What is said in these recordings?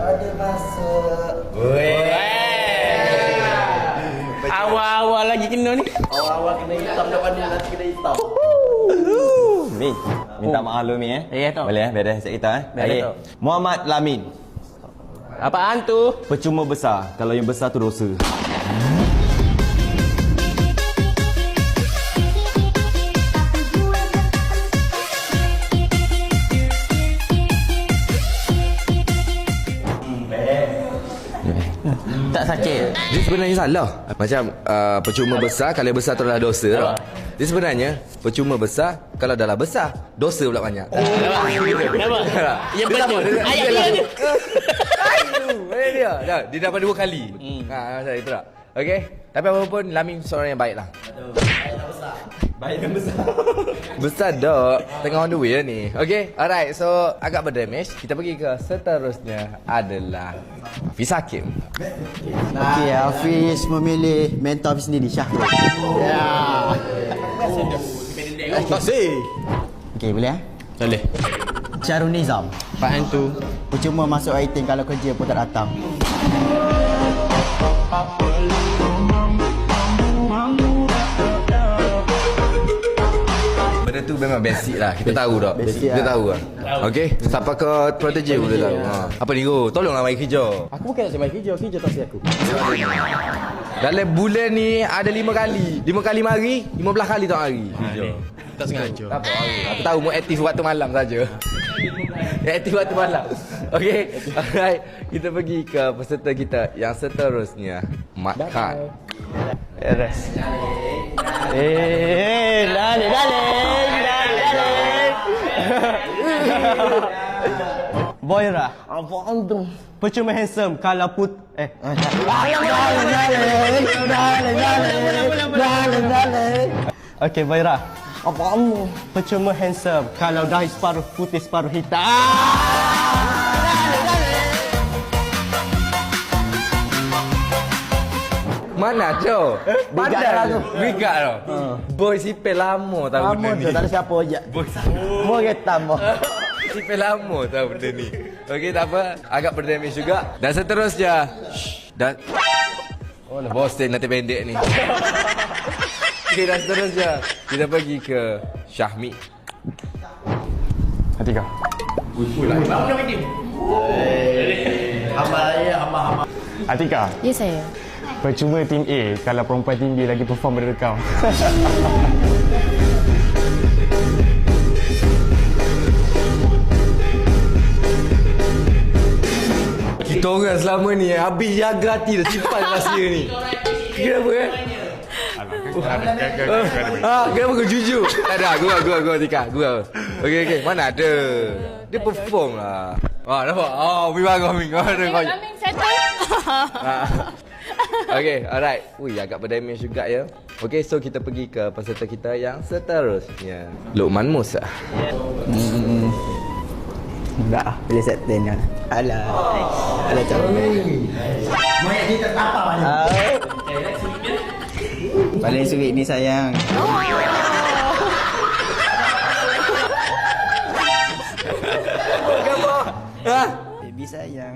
ada masuk. Awal-awal lagi kena ni. Awal-awal kena hitam depan ni, nanti kena hitam. Mi, minta maaf lu Mi Ya, Tok. Boleh beres set kita Beres, Tok. Muhammad Lamin. Apaan tu? Percuma besar. Kalau yang besar tu dosa. Tak sakit. Dia sebenarnya salah. Macam percuma besar, kalau besar tu adalah dosa. Dia sebenarnya percuma besar, kalau dah lah besar, dosa pula banyak. Kenapa? Yang betul. Ayat dia. Dia dah. Dia dapat 2 kali. Macam itu tak? Okey. Tapi apapun, Lamin seorang yang baik lah. Baik dan besar. Besar dok. Tengah on the way lah ni. Okay, alright. So, agak berdamage. Kita pergi ke seterusnya adalah Hafiz Hakim. Okey, Hafiz memilih mentor Hafiz sendiri, Syahrul. Kasih. Okey, boleh Boleh. Syarul Nizam. Apaan tu? Percuma masuk item kalau kerja pun tak datang. Benda tu memang basic lah. Kita tahu tak? Basic Kita lah. tahu lah. Okay. Siapa ke strategi pun dia tahu. Apa ni Go? Tolonglah bagi kerja. Aku bukan nak sembang kerja tak si aku. Dalam bulan ni ada 5 kali. 5 kali mari, 15 kali tak mari. Tak sengaja. Tak apa. Aku tahu mu aktif waktu malam saja. Aktif waktu malam. Okey. Alright. Kita pergi ke peserta kita yang seterusnya. Mat Khan. Beres. Dale. Boyra. Apaan tu? Percuma handsome kalau Okey, Boyra. Apaan? Percuma handsome kalau dah separuh putih separuh hitam. Mana tu? Bigat lah tu. Bigat tu. Boy sipel lama tahu Lama benda tu ni. tak ada siapa ajak. Semua ketam. Sipel lama tahu benda ni. Okey, tak apa. Agak berdamage juga. Dan seterusnya. Dan oh, lah bos nanti pendek ni. Okey, dan seterusnya kita pergi ke Syahmi. Atika. Hamba. Atika. Ya saya. Percuma tim A kalau perempuan tim B lagi perform daripada kau. Kita orang selama ni habis jaga hati dah simpan rahsia ni. Kenapa kenapa kau jujur? Tak ada, gua Tika, gua. Okey, mana ada. Dia perform lah. Nampak? Mi bagus. Amin settle. Okey, alright. Ui, agak berdamage juga ya. Okey, so kita pergi ke peserta kita yang seterusnya. Luqman Musa. Enggak, boleh set ten kan. Alah comel. Moyak kita tak apa banyak. Paling sweet ni sayang. Baby sayang.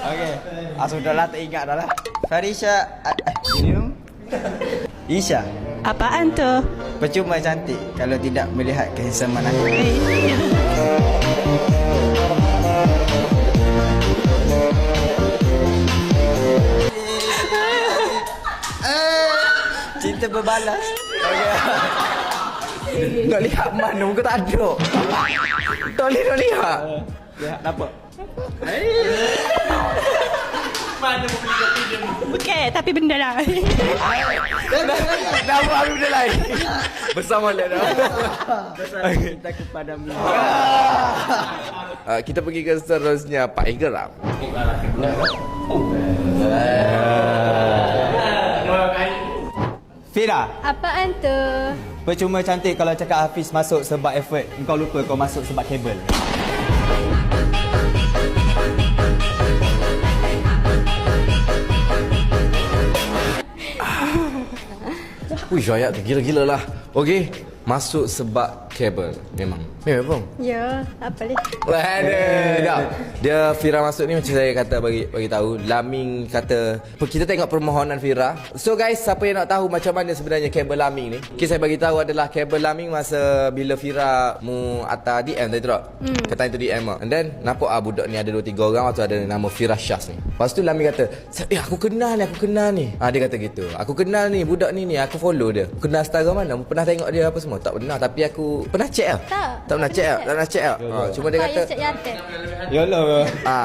Okey. Sudahlah tak ingat dah lah. Farisha Isha. Apaan tu? Percuma cantik kalau tidak melihat kehansaman aku. Cinta berbalas. Nak lihat mana muka tak ada. Tak lihat. Lihat apa? Bukan, tapi benda lain. Dah buat benda lain. Bersama lah dah. Cinta kepadamu. Kita pergi ke seterusnya Pak Igeram. Fira, Apaan tu? percuma cantik kalau cakap Hafiz masuk sebab effort. Engkau lupa kau masuk sebab kabel. Wih, ayat tu gila-gila lah. Okey, masuk sebab kabel. Memang bang. Ya, apa ni? Waduh. Dia Fira masuk ni macam saya kata bagi tahu. Laming kata kita tengok permohonan Fira. So guys, siapa yang nak tahu macam mana sebenarnya kabel laming ni? Okay, saya bagi tahu adalah kabel laming masa bila Fira mu hantar DM tadi tak? Kata itu DM ah. And then nampak budak ni ada 2-3 orang, waktu ada nama Fira Syaz ni. Lepas tu Laming kata, aku kenal ni. Dia kata gitu. Aku kenal ni budak ni, aku follow dia. Kenal setara mana? Pernah tengok dia apa semua? Tak pernah, tapi aku pernah check lah. Tak pernah check lah. Cuma dia kata Saya cek Yatek. Yalah.